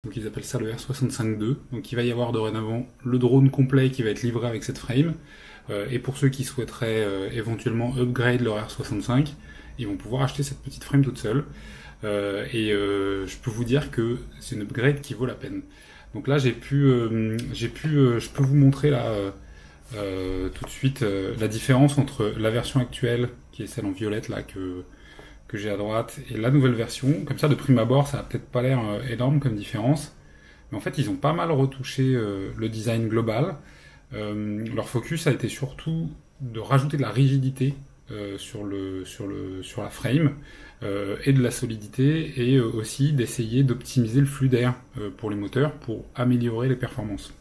Donc ils appellent ça le R65-2. Donc il va y avoir dorénavant le drone complet qui va être livré avec cette frame. Et pour ceux qui souhaiteraient éventuellement upgrade leur R65, ils vont pouvoir acheter cette petite frame toute seule. Je peux vous dire que c'est une upgrade qui vaut la peine. Donc là je peux vous montrer là tout de suite la différence entre la version actuelle, qui est celle en violette là que j'ai à droite, et la nouvelle version. Comme ça, de prime abord, ça a peut-être pas l'air énorme comme différence, mais en fait, ils ont pas mal retouché le design global. Leur focus a été surtout de rajouter de la rigidité sur la frame et de la solidité, et aussi d'essayer d'optimiser le flux d'air pour les moteurs pour améliorer les performances.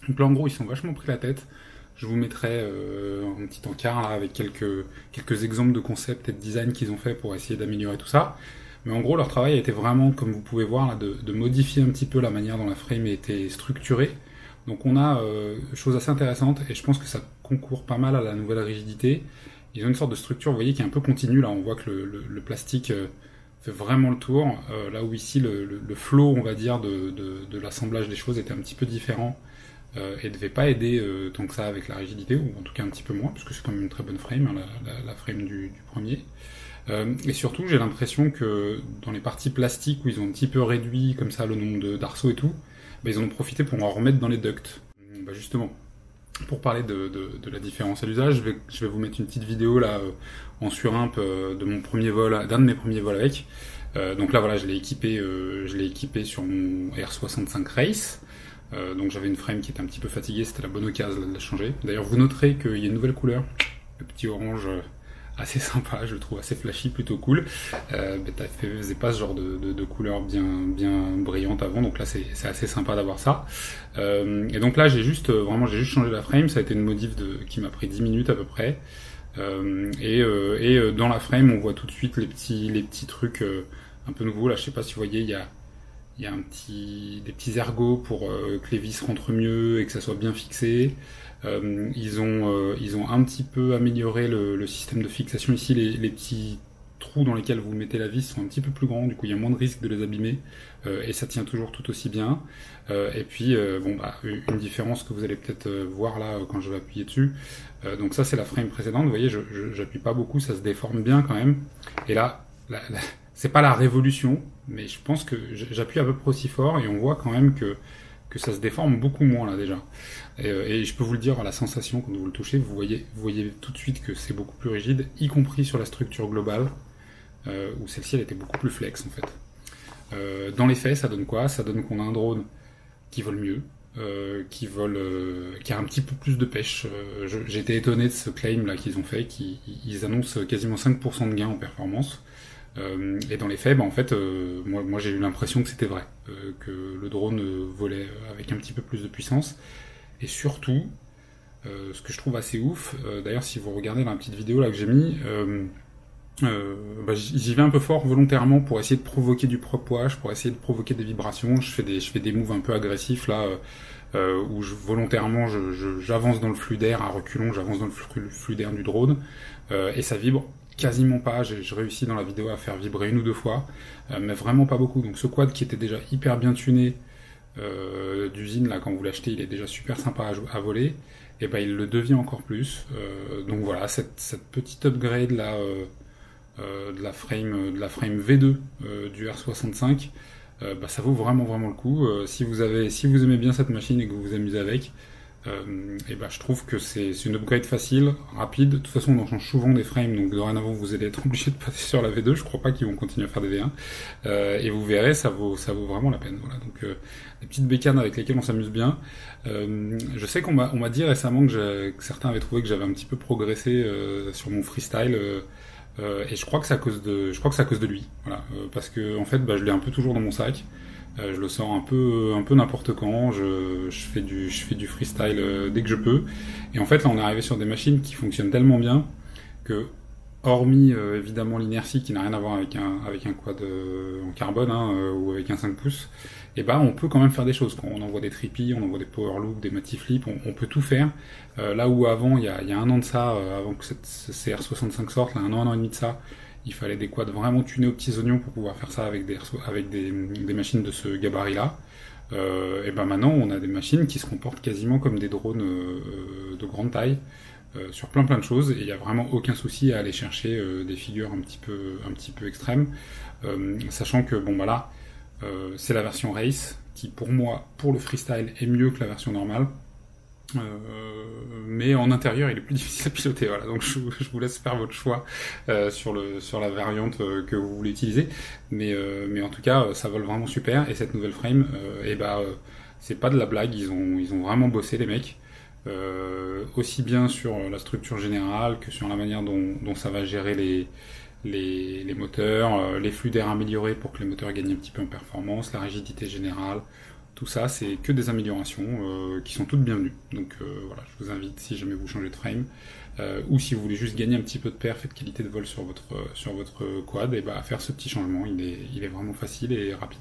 Donc là, en gros, ils sont vachement pris la tête. Je vous mettrai un petit encart là, avec quelques exemples de concepts et de design qu'ils ont fait pour essayer d'améliorer tout ça. Mais en gros, leur travail a été vraiment, comme vous pouvez voir, là, de modifier un petit peu la manière dont la frame a été structurée. Donc on a chose assez intéressante, et je pense que ça concourt pas mal à la nouvelle rigidité. Ils ont une sorte de structure, vous voyez, qui est un peu continue. Là, on voit que le plastique fait vraiment le tour. Là où ici, le flow, on va dire, de l'assemblage des choses était un petit peu différent. Et devait pas aider tant que ça avec la rigidité, ou en tout cas un petit peu moins, puisque c'est quand même une très bonne frame, hein, la frame du premier. Et surtout, j'ai l'impression que dans les parties plastiques où ils ont un petit peu réduit comme ça le nombre d'arceaux et tout, bah, ils en ont profité pour en remettre dans les ducts. Bah, justement, pour parler de la différence à l'usage, je vais vous mettre une petite vidéo là en surimp de mon premier vol, d'un de mes premiers vols avec. Donc là voilà, je l'ai équipé sur mon R65 Race. Donc j'avais une frame qui était un petit peu fatiguée, c'était la bonne occasion de la changer. D'ailleurs, vous noterez qu'il y a une nouvelle couleur, le petit orange assez sympa, je le trouve assez flashy, plutôt cool. Beta faisait pas ce genre de couleur bien brillante avant, donc là c'est assez sympa d'avoir ça. Et donc là j'ai juste changé la frame, ça a été une modif qui m'a pris 10 minutes à peu près. Dans la frame on voit tout de suite les petits trucs un peu nouveaux. Là je sais pas si vous voyez, il y a des petits ergots pour que les vis rentrent mieux et que ça soit bien fixé. Ils ont un petit peu amélioré le système de fixation ici. Les petits trous dans lesquels vous mettez la vis sont un petit peu plus grands, du coup il y a moins de risque de les abîmer, et ça tient toujours tout aussi bien. Une différence que vous allez peut-être voir là quand je vais appuyer dessus. Donc ça c'est la frame précédente, vous voyez, j'appuie pas beaucoup, ça se déforme bien quand même. Et là, c'est pas la révolution, mais je pense que j'appuie à peu près aussi fort, et on voit quand même que ça se déforme beaucoup moins là déjà. Et je peux vous le dire, à la sensation quand vous le touchez, vous voyez tout de suite que c'est beaucoup plus rigide, y compris sur la structure globale, où celle-ci elle était beaucoup plus flex en fait. Dans les faits, ça donne quoi? Ça donne qu'on a un drone qui vole mieux, qui a un petit peu plus de pêche. J'ai été étonné de ce claim là qu'ils ont fait, ils annoncent quasiment 5% de gain en performance. Et dans les faits, en fait, moi j'ai eu l'impression que c'était vrai, que le drone volait avec un petit peu plus de puissance. Et surtout, ce que je trouve assez ouf, d'ailleurs si vous regardez dans la petite vidéo là que j'ai mis, j'y vais un peu fort volontairement pour essayer de provoquer du prop wash, pour essayer de provoquer des vibrations. Je fais des moves un peu agressifs là, où volontairement j'avance dans le flux d'air à reculons, j'avance dans le flux d'air du drone, et ça vibre quasiment pas. J'ai réussi dans la vidéo à faire vibrer une ou deux fois, mais vraiment pas beaucoup. Donc ce quad qui était déjà hyper bien tuné d'usine là, quand vous l'achetez, il est déjà super sympa à voler, et il le devient encore plus. Donc voilà, cette petite upgrade là de la frame V2 du R65, ça vaut vraiment le coup. Si vous aimez bien cette machine et que vous vous amusez avec, je trouve que c'est une upgrade facile, rapide. De toute façon, on en change souvent des frames, donc dorénavant vous allez être obligé de passer sur la V2. Je crois pas qu'ils vont continuer à faire des V1, et vous verrez, ça vaut vraiment la peine. Voilà, donc des petites bécanes avec lesquelles on s'amuse bien. Je sais qu'on m'a dit récemment que certains avaient trouvé que j'avais un petit peu progressé sur mon freestyle. Et je crois que c'est à cause de lui, voilà, parce que en fait, je l'ai un peu toujours dans mon sac. Je le sors un peu n'importe quand. Je fais du freestyle dès que je peux. Et en fait, là, on est arrivé sur des machines qui fonctionnent tellement bien que, hormis évidemment l'inertie qui n'a rien à voir avec un quad en carbone ou avec un 5 pouces, on peut quand même faire des choses. Quand on envoie des trippies, on envoie des power loops, des matiflips, on peut tout faire. Là où avant, il y a un an de ça, avant que ce CR65 sorte, là, un an et demi de ça, il fallait des quads vraiment tunés aux petits oignons pour pouvoir faire ça avec des machines de ce gabarit-là. Et ben maintenant, on a des machines qui se comportent quasiment comme des drones de grande taille sur plein de choses, et il n'y a vraiment aucun souci à aller chercher des figures un petit peu extrêmes, sachant que bon bah là, c'est la version race qui pour moi, pour le freestyle, est mieux que la version normale. Mais en intérieur il est plus difficile à piloter, voilà. Donc je vous laisse faire votre choix sur la variante que vous voulez utiliser, mais en tout cas ça vole vraiment super, et cette nouvelle frame c'est pas de la blague, ils ont vraiment bossé les mecs, aussi bien sur la structure générale que sur la manière dont ça va gérer les moteurs, les flux d'air améliorés pour que les moteurs gagnent un petit peu en performance, la rigidité générale. Tout ça, c'est que des améliorations qui sont toutes bienvenues. Donc voilà, je vous invite, si jamais vous changez de frame, ou si vous voulez juste gagner un petit peu de perf et de qualité de vol sur votre quad, et à faire ce petit changement. Il est vraiment facile et rapide.